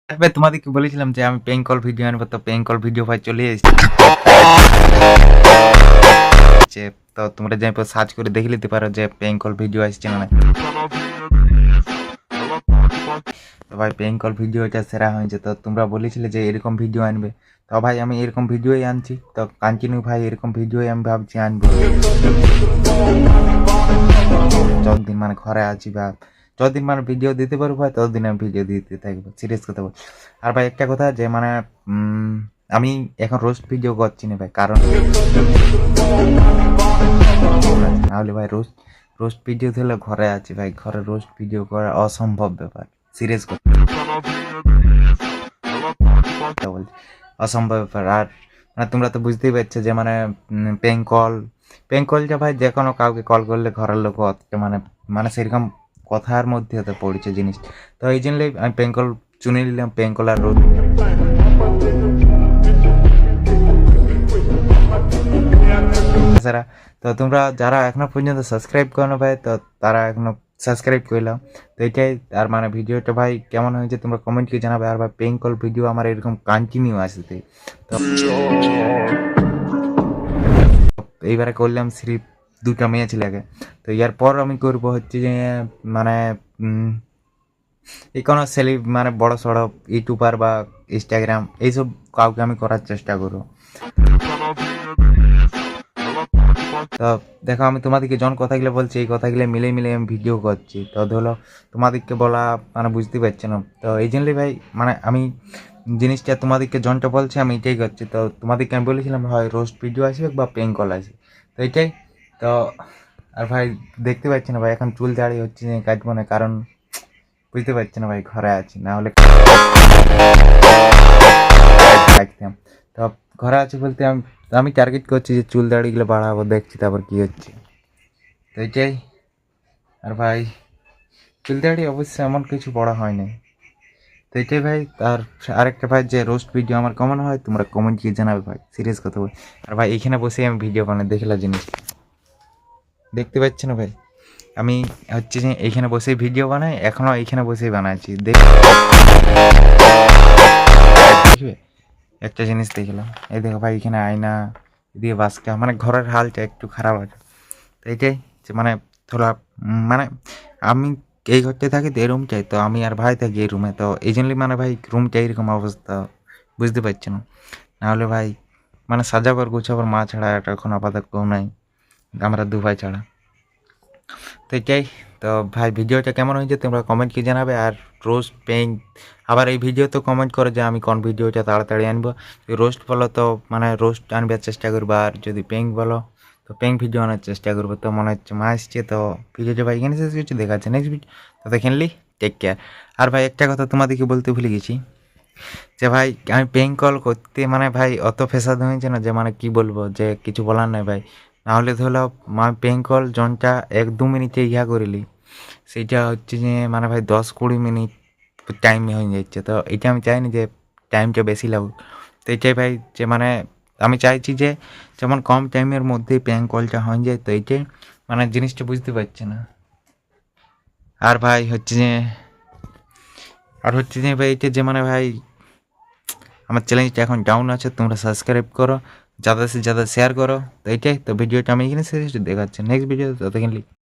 ভাই তোমাদেরকে বলেছিলাম যে আমি প্র্যাঙ্ক কল ভিডিও আনবো, তো প্র্যাঙ্ক কল ভিডিও ভাই চলে এসেছে। তো তোমরা যাই সার্চ করে দেখে নিতে পারো যে প্র্যাঙ্ক কল ভিডিও আসছে না। তো ভাই প্র্যাঙ্ক কল ভিডিওটা সেরা হয়েছে, তো তোমরা বলেছিলে যে এরকম ভিডিও আনবে, তো ভাই আমি এরকম ভিডিওই আনছি। তো কন্টিনিউ ভাই এরকম ভিডিওই আমি ভাবছি আনবো। যতদিন মানে ঘরে আছি বা যতদিন মানে ভিডিও দিতে পারবো ভাই, ততদিন আমি ভিডিও দিতে থাকবো, সিরিয়াস কথা বল। আর ভাই একটা কথা যে মানে আমি এখন রোস্ট ভিডিও করছি না ভাই, কারণ নাহলে ভাই রোস্ট রোস্ট ভিডিও দিলে ঘরে আছি ভাই, ঘরে রোস্ট ভিডিও করা অসম্ভব ব্যাপার, সিরিয়াস কথা বলছি, অসম্ভব ব্যাপার। আর মানে তোমরা তো বুঝতেই পারছো যে মানে প্র্যাঙ্ক কলটা ভাই যে কোনো কাউকে কল করলে ঘরের লোক মানে মানে সেরকম কথার মধ্যে হতে পড়ছে জিনিস। তো এই জন্যই আমি প্র্যাঙ্ক কল চুনে নিলাম, প্র্যাঙ্ক কল আর রোড। এছাড়া তো তোমরা যারা এখনো পর্যন্ত সাবস্ক্রাইব করো না ভাই, তো তারা এখনো সাবস্ক্রাইব করলাম। তো এটাই। আর মানে ভিডিওটা ভাই কেমন হয়েছে তোমরা কমেন্ট করে জানাবে। আর ভাই প্র্যাঙ্ক কল ভিডিও আমার এরকম কন্টিনিউ আসতে, তো এইবারে করলাম স্লিপ দুটা মেয়ে ছেলেকে। তো এরপর আমি করবো হচ্ছে যে মানে এই কোনো মানে বড় সড়ো ইউটিউবার বা ইনস্টাগ্রাম এইসব কাউকে আমি করার চেষ্টা করবো। তো দেখো আমি তোমাদেরকে যখন কথাগুলো বলছি এই কথাগুলো মিলে মিলে আমি ভিডিও করছি, তো ধরো তোমাদেরকে বলা মানে বুঝতে পারছি না। তো এই জন্যই ভাই মানে আমি জিনিসটা তোমাদেরকে জনটা বলছি আমি এটাই করছি। তো তোমাদেরকে আমি বলেছিলাম হয় রোস্ট ভিডিও আসবে বা প্র্যাঙ্ক কল আসবে, তো এটাই। তো আর ভাই দেখতে পাচ্ছি না ভাই এখন চুল দাঁড়িয়ে হচ্ছে যে কাটবো না, কারণ বুঝতে পারছি না ভাই ঘরে আছি, না হলে কাটতাম। তো ঘরে আছি বলতে আমি টার্গেট করছি যে চুল দাড়িগুলো বাড়াবো, দেখছি তারপর কী হচ্ছে, তো এটাই। আর ভাই চুল দাড়ি অবশ্যই এমন কিছু বড় হয় না, তো এটাই ভাই। আর আরেকটা ভাই যে রোস্ট ভিডিও আমার কমন হয় তোমরা কমেন্ট গিয়ে জানাবে ভাই, সিরিয়াস কথা বল। আর ভাই এখানে বসে আমি ভিডিও বানাই, দেখলা জিনিস দেখতে পাচ্ছি না ভাই, আমি হচ্ছে যে এইখানে বসেই ভিডিও বানাই, এখনও এইখানে বসেই বানাচ্ছি দেখবে। একটা জিনিস দেখলাম, এই দেখো ভাই এখানে আয়না, এদিকে বাসকা, মানে ঘরের হালটা একটু খারাপ আছে। তো এইটাই যে মানে থোড়া মানে আমি এই ঘরটায় থাকি তো এই রুম চাই, তো আমি আর ভাই থাকি এই রুমে, তো এই জন্যই মানে ভাই রুমটা এইরকম অবস্থা, বুঝতে পারছি না। নাহলে ভাই মানে সাজাবার গুছাবার মা ছাড়া এটা এখন আপাতত কেউ নাই, আমরা দু ভাই ছাড়া, তো এটাই। তো ভাই ভিডিওটা কেমন হয়েছে তোমরা কমেন্ট কি জানাবে। আর রোস্ট পেইন্ট আবার এই ভিডিও তো কমেন্ট করো যে আমি কোন ভিডিওটা তাড়াতাড়ি আনবো। রোস্ট বলো তো মানে রোস্ট আনবার চেষ্টা করবো, আর যদি পেইন্ট বলো তো পেইন্ট ভিডিও আনার চেষ্টা করবো। তো মনে হচ্ছে মা আসছে, তো ভিডিওটা ভাই এখানে শেষ কিছু দেখাচ্ছে নেক্সট ভিডিও, তো দেখেনলি টেক কেয়ার। আর ভাই একটা কথা তোমাদেরকে বলতে ভুলে গেছি যে ভাই আমি প্র্যাঙ্ক কল করতে মানে ভাই অত ফেসাদ হয়েছে না যে মানে কি বলবো, যে কিছু বলার নাই ভাই। নাহলে ধরো মানে প্র্যাঙ্ক কল জনটা 1-2 মিনিটে ইয়া করিলি, সেইটা হচ্ছে যে মানে ভাই 10-20 মিনিট টাইম হয়ে যাচ্ছে। তো এটা আমি চাইনি যে টাইমটা বেশি লাগুক, তো এটাই ভাই যে মানে আমি চাইছি যে যেমন কম টাইমের মধ্যেই প্র্যাঙ্ক কলটা হয়ে যায়, তো এইটাই মানে জিনিসটা বুঝতে পারছি না। আর ভাই হচ্ছে যে ভাই এটা যে মানে ভাই আমার চ্যানেলটা এখন ডাউন আছে, তোমরা সাবস্ক্রাইব করো, ज़्यादा से ज़्यादा শেয়ার করো, তো এইটাই। তো ভিডিওটা আমি এখানে শেষ দেখাচ্ছি, নেক্সট ভিডিও ততক্ষণ